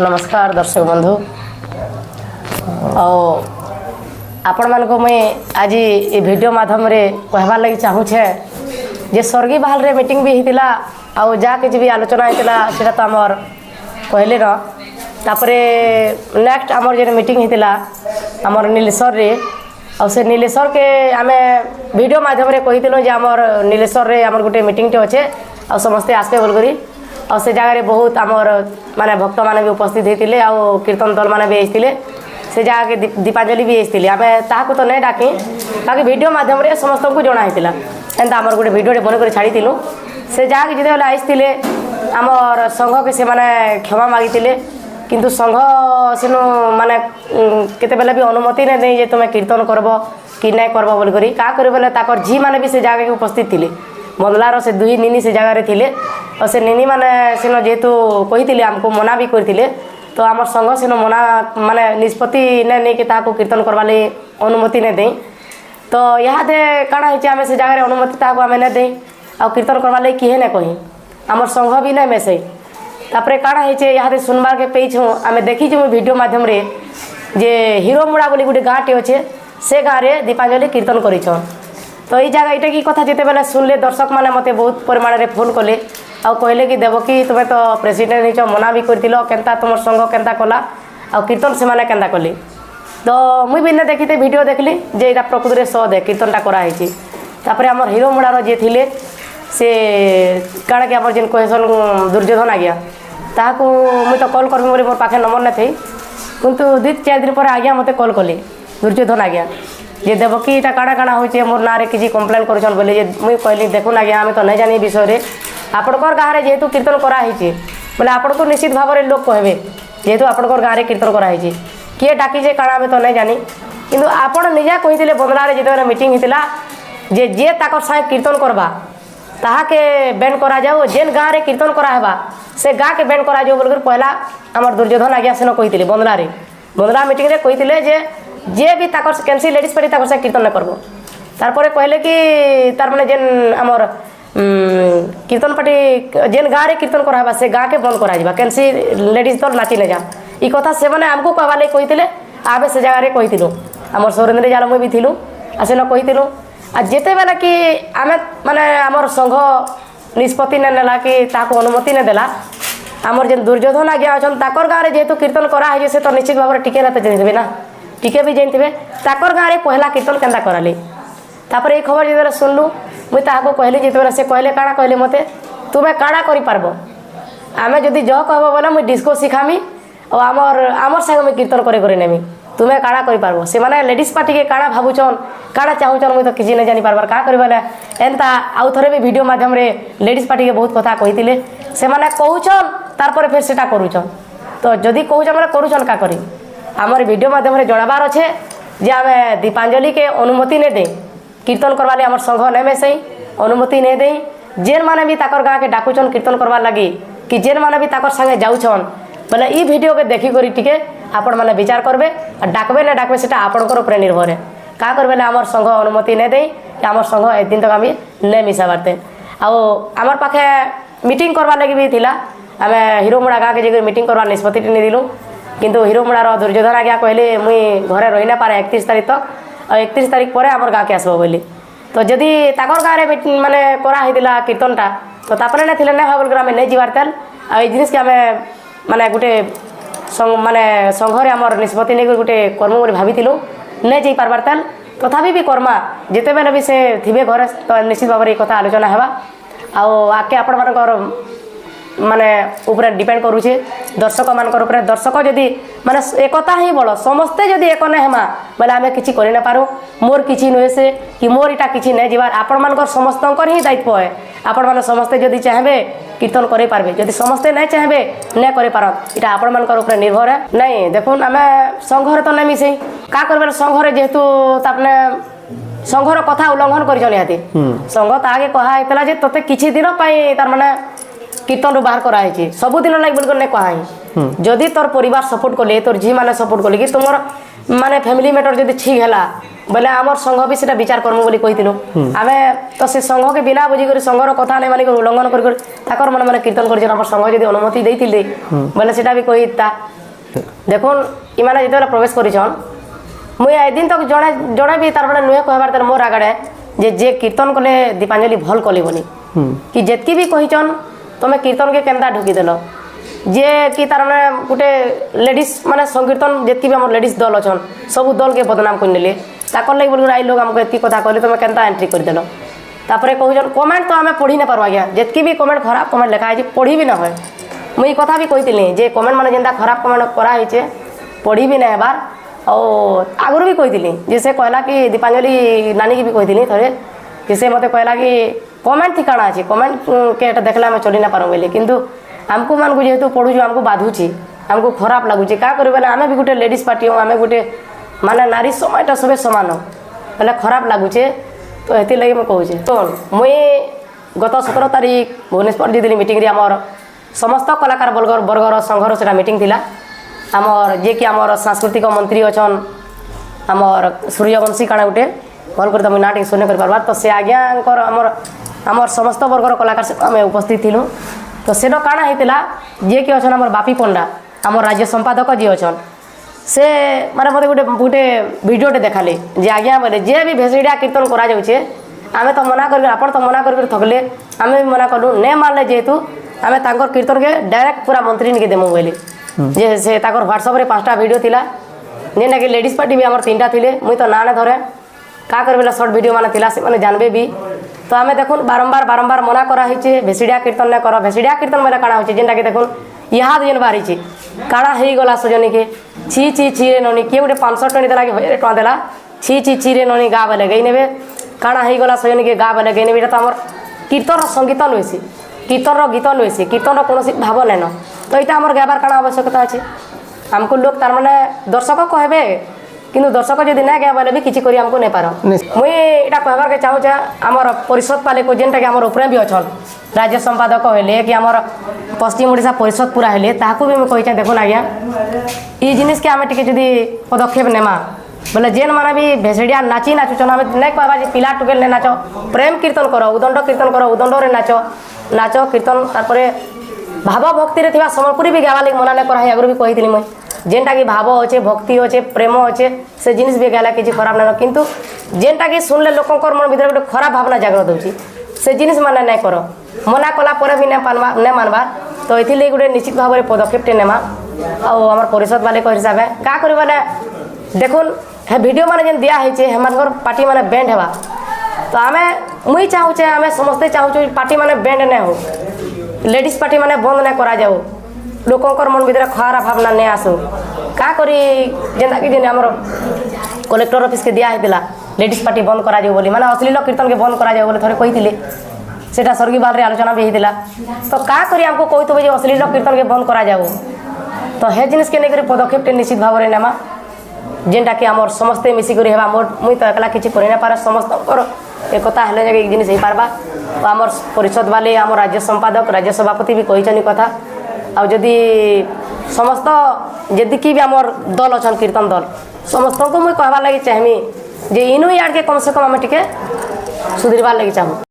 नमस्कार दर्शक बंधु आपण मानक मुई आज ये वीडियो माध्यम रे कहबार लगी चाहूछे जे स्वर्गीय बाहल रे मीटिंग भी होता आउ जा कि भी आलोचना होता सेटा तो आमर कहले न तापरे नेक्स्ट आमर जे मीटिंग होता आमर नीलेश्वर रे और से नीलेश्वर के आमे वीडियो माध्यम रे कहिथिलो जे आमर नीलेश्वर रे आमर गोटे मीटिंग टे अच्छे आ समस्ते आसबे बोल करी और से जगह बहुत आमर माने भक्त माने भी उपस्थित होते आउ कीर्तन दल माने भी आइथिले से जगह के दीपांजलि भी आइथिले आमे ताहाको तो नहीं डाके बाकी वीडियो माध्यम रे समस्त को जणा होइतिला एंता आमर गोटे वीडियो टे बन कर छाड़ीथिलु से जगह जिते बेला आइथिले आमर संघ के से माने क्षमा मागिथिले किंतु संघ सेनु माने केते बेला भी अनुमति नै दे जे तुमे कीर्तन करबो कि नै करबो बोल करी का करे बेला ताकर जी माने भी से जगह के उपस्थित थिले बंदलार से दुई निनी से जगह रे थिले और से निनी माने सेनो जेतु कहिथिले हमको मना भी करथिले तो आमर संघ सेनो मना माने निष्पत्ति नै नै के ताको कीर्तन करबा ले अनुमति नै दे तो यहाँ दे काना हिचे आमे से जगह रे अनुमति ताको आमे नै दे आ कीर्तन करबा ले किहे नै कहि आमर संघ भी नै मेसे तापरे काना हिचे यहाँ दे सुनबार के पेइछु आमे देखि छु वीडियो माध्यम रे जे हीरो मुड़ा बोली गुटे गाँटे अच्छे से गाँव रे दीपांजलि कीर्तन करिछन तो ये जगह यहाँ की कथा जिते बेले सुनले दर्शक मैंने मत बहुत परिमाण में फोन कले आ कहले कि देवकी तुम्हें तो प्रेसिडेंट हो मना भी कर केन्ता तुम संघ केन्ता कला आ कीर्तन से मैंने केन्ता कली तो मुई भी देखी वीडियो देखली जे यहाँ प्रकृति सद है कीर्तनटा कराई आमर हीरो मुड़ार जी थे से काण कि आम जेन कहसन दुर्योधन आज्ञा ताकू मुई तो कल करमी बोली मोर पाखे नंबर न थी किंतु 2-4 दिन पर आज्ञा मत कल कले दुर्योधन आज्ञा जे देवकी इटा काଣା काଣା होचे मोर नारे किसी कम्प्लेन करछन बोले जे मुई कहली देखुन आज्ञा आमे तो नहीं जानी विषय रे आपणकर गाँव जेहेतु कीर्तन करा होइचे बोले आपण को निश्चित भाव में लोक कहबे जेहेतु आपणकर गाँव कीर्तन करा होइचे किए डाकी जे काଣା आमे तो नहीं जानी किंतु आपण निजा कहिथिले बंदलारे जेते मीटिंग हितला जे जे ताकर साथ कीर्तन करबा ताहाके बैन करा जाओ जेन गाँव रे कीर्तन करा हेबा से गाँ के बैन करा जाओ बोलकर पहला आमर दुर्योधन आज्ञा सेन कहिथिले बंदला मीटिंग रे कहिथिले जे भी ताकर कैंसी लेडीज पार्टी ताकर से कीर्तन न करबो तारपरे कहले कि तार माने जेन आमर कीर्तन पार्टी जेन गाँव रे कीर्तन कराबा से गाँ के बंद करा जिबा कैंसी लेडीज तो नाची न जा ई कथा से माने हमको कहबा ले कहिथिले आबे से जगह रे कहिथिलु आमर सुरेंद्र जाल मुई भी थिलु आसेन कहिथिलु आ जेते बेला कि आमे माने आमर संघ निष्पत्ति न नेला कि ताको अनुमति न देला आमर जेन दुर्योधन आज्ञा अछन ताकर गाँव रे जेहेतु कीर्तन करा है से तो निश्चित भाव में टिके रहते जानबे ना टिके भी जानते ताकर गाँव में पहला कीर्तन केन्ता कराली तापर ये खबर जो सुनलु मुई ताको कहली जिते से कहले काଣା कहले मते तुम्हें काଣା करि पारबो आमे जदि जह कहबो बोले मुई डिस्को सिखामी और आमर संग मुई कीर्तन करे नेमी तुम्हें काଣା करि पारबो से माने लेडीज पार्टी के काଣା भाबुचन काଣା चाहूचन मुई तो किसी नहीं जानी पारबार का करबे एंता आउ थरे भी वीडियो माध्यम रे लेडीज पार्टी के बहुत कथा कहितिले से माने कहूचन तारपर फिर सेटा करूचन तो जदि कहूचन माने करूचन का करी आमर वीडियो माध्यम रे जणाबार अच्छे जे आमे दीपांजलि के अनुमति नहीं दे कीर्तन करवा ले आमर संघ नहीं मेसई अनुमति नहीं दे जेन माने भी ताकर गाँव के डाकुचन कीर्तन करवा लगी कि जेन माने भी ताकर संगे जाऊछन बोले ई वीडियो के देखी करी टिके आपण माने विचार करबे और डाकबे ना डाकबे सेटा आपणकर ऊपर निर्भर है का करबे आमर संघ अनुमति नहीं दे आमर संघ एक दिन तक आम नहीं मिसा बारते आमर पाखे मीटिंग करवा लगी भी थिला आमे हीरो मुड़ा गाँव के जगह मीटिंग करवा निष्पत्ति नहीं दिलु किंतु हीरो मुड़ार दुर्योधन आज्ञा कहले मुई घरे रही ना पारे 31 तारीख तक और 31 तारीख पर आमर गाँव के आसबो बोली तो जदि ताकर गाँव रे माने करा होइतिला कीर्तनटा तो तापरे ना थिले ना भाबल ग्रामे नहीं जिबार तेल आ ए जिनिस के आमे माने गुटे माने संघरे आमर निष्पत्ति नहीं गोटे कर्म बोली भाविथिलु नहीं जाई पारबार तेल तथापि भी कर्मा जिते बेले भी से थिबे घरे तो निश्चित भाव में कथा आलोचना हेबा आके आपण मानकर माने ऊपर डिपेंड करूचे दर्शक मानकर ऊपर दर्शक जदि माने एकता ही बड़ समस्ते जदि एक न हेमा बोले आमे किछि करि न पारू मोर किछि नुहे से कि मोर इटा किछि नै जिबार आपण मानकर समस्तकर ही दायित्व है आपण माने समस्ते जदि चाहबे कीर्तन करे पारबे जदि समस्ते नहीं चाहबे नहीं करे पार इटा आपण मानकर ऊपर निर्भर है नहीं देखुन आमे संघरे तो नहीं मिसई का करबे संघरे जेहेतु तापने संघर कथा उल्लंघन करिछन याती संघ तागे कहा हेतला जे तते किछि दिन पई तार माने कीर्तन रू बाहर कराई सबुदिन लाग बोल नहीं कहा जदि तोर परिवार सपोर्ट कले तोर झी मैंने सपोर्ट कले कि तुम माने फैमिली मैटर जब ठीक है बोले आमर संघ भी सेटा विचार करमु बोली कहितिलु आमे तो से संघ के बिना बुझी कर संघर कथा नै मानि कर उल्लंघन कर ताकर मन माने कीर्तन कर हमर संघ जदी अनुमति देइतिले बोले सेटा भी कहिता देखुन इमाने जेतेला प्रवेश करिछन मुई ए दिन तक जणे भी तार बडे नुहे कहबार तर मोर आगडे जे कीर्तन कले दीपांजलि भल कली बोली कि जेतकी भी कहिछन तमे कीर्तन के केनता ढुकी देलो जे कि तार माने गुटे लेडीज माने संकीर्तन जेतकी भी हमर लेडीज दल अछन सब दल के बदनाम कर नेले ताकर लागि बोल आई लोग हमको एतकी कथा कहले तमे केनता एंट्री कर देलो तापरे कहिछन कमेंट तो हमें पढ़ी न पारवा गया जेतकी भी कमेंट खराब कमेंट लिखा है पढ़ी भी न होय मुई कथा भी कहितिली जे कमेंट माने जेंता खराब कमेंट करा हिचे पढ़ी भी न बार और आगुर भी कहितिली जे से कहला कि दीपांजलि नानी की भी कहितिली थरे कि से मते कहला कि कमेंट ठिकाना अछि कमेंट के देखला में चली न पारो बोले किंतु हमको मान को जेहेतु पढ़ू जो हमको बाधुची हमको खराब लगुची का करी बोले आमे भी गुटे लेडीज पार्टी हो आमे गुटे माने नारी समाजटा सबे समान हो बोले खराब लगुचे तो एति लगे मैं कहूचे तो मुई गत 17 तारीख भुवनेश्वर जीदिली मीटिंग रे हमर समस्त कलाकार वर्गर संघर सेटा मीटिंग थिला हमर जे कि हमर सांस्कृतिक मंत्री अछन हमर सूर्यवंशी काना गुटे भल कर तम नाटक सुने कर परबा तो से आज्ञा हमर समस्त वर्गर कलाकार से हमें उपस्थित थिलु तो सेनो काना हेतिला जे कि अछन हमर बापी पंडा हमर राज्य संपादक जे अछन से माने मते गुटे वीडियोटे देखाले जे आज्ञा बोले जे भी भेसड़िया कीर्तन करा जाउछे आमे तो मना कर आपण तो मना कर थकले आमे भी मना करलु ने मानले जेतु आमे तांकर कीर्तन के डायरेक्ट पूरा मंत्री के देमु बोले जे से ताकर व्हाट्सएप रे 5टा वीडियो थिला जेना कि लेडीज पार्टी भी हमर 3टा थिले मुई तो ना ने धरे का करबेला शॉर्ट वीडियो माने थिला से माने जानबे भी तो आमे देखुन बारंबार मना करा हिचे भेसड़िया कीर्तन ने करो भेसड़िया कीर्तन मेला काना होचे जेनटा के देखुन इहा दिन बारी छी काड़ा हेई गला सजनी के छी रे ननी के गुटे 500 टनी देला के 1000 टका देला छी रे ननी गा बोले गई नेबे काड़ा हेई गला सजनी के गा बोले गई नेबे तो हमर कीर्तन संगीत नइसी कीर्तन गीत नइसी कीर्तन कोनोसी भाव नेन तो इटा हमर गाबार काना आवश्यकता अछि हमको लोग तार माने दर्शक कहबे किंतु दर्शक जदि ना गया बोले भी किछि करी हमको नै पारो मुई एटा कहबार के चाहू जे हमर परिषद पाले को जेनटा के हमर ऊपर भी अछन राज्य संपादक हेले कि हमर पश्चिम ओडिशा परिषद पूरा हेले ताकू भी मैं कहि देखुन आज्ञा ई जिनिस के हमें टिके जदि पदक्षेप नेमा बोले जेन माने भी भेसड़िया नाची नाचुचन हमें नै कहबा जे पिला टुकेल ने नाचो प्रेम कीर्तन करो उदंड कीर्तन करो उदंड रे नाचो कीर्तन तारपरे भाव भक्ति रे थिबा समलपुरी भी गावा लागि मना नै करा है अगर भी कहितली मैं जेनटा कि भाव अच्छे भक्ति अच्छे प्रेम अच्छे से जिनिस भी गाला किसी खराब ना किंतु जेनटा कि सुनले लोकंकर मन भीतर गोटे खराब भावना जागृत होची से जिनिस माने नै करो मना कला पर भी नै मानबा तो एथि गोटे निश्चित भाव में पदक्षेप नेमा आ हमर परिषद वाले को हिसाब है का करबा ने देखुन हे वीडियो माने जेन दिया है छे हमर पार्टी माने बैंड हेबा तो आमे मुई चाहू छे आमे समस्त चाहू छे पार्टी माने बैंड नै हो लेडीज पार्टी माने बंद नै करा जाओ लोकंकर मन भीतर खराब भावना नै आसो का करी जेंता कि जेने हमर कलेक्टर ऑफिस के दिया हेतिला लेडीज पार्टी बंद करा जाओ बोली माने अश्लील कीर्तन के बंद करा जाओ बोले थोड़े कहिथिले सेटा स्वर्गीय बाल रे आलोचना भी हेतिला तो का करी हमको कहितो जे अश्लील कीर्तन के बंद करा जाओ तो हे जिनिस के नै करी पदक्षेप ते निश्चित भाव रे नेमा जेंटा कि हमर समस्ते मिसी करी हेबा मुई तो एकला किछि करि नै पारे समस्तकर एकता हेले जे एक जिनिस हे पारबा तो हमर परिषद वाले हमर राज्य संपादक राज्य सभापति भी कहिछनी कथा आ जदि समस्त जदि कि भी हमर दल अछन कीर्तन दल समस्त को मुई कहबा लागि चाहमी जे इनु यार के कम से कम हम टिके सुधरबा लागि चाहू।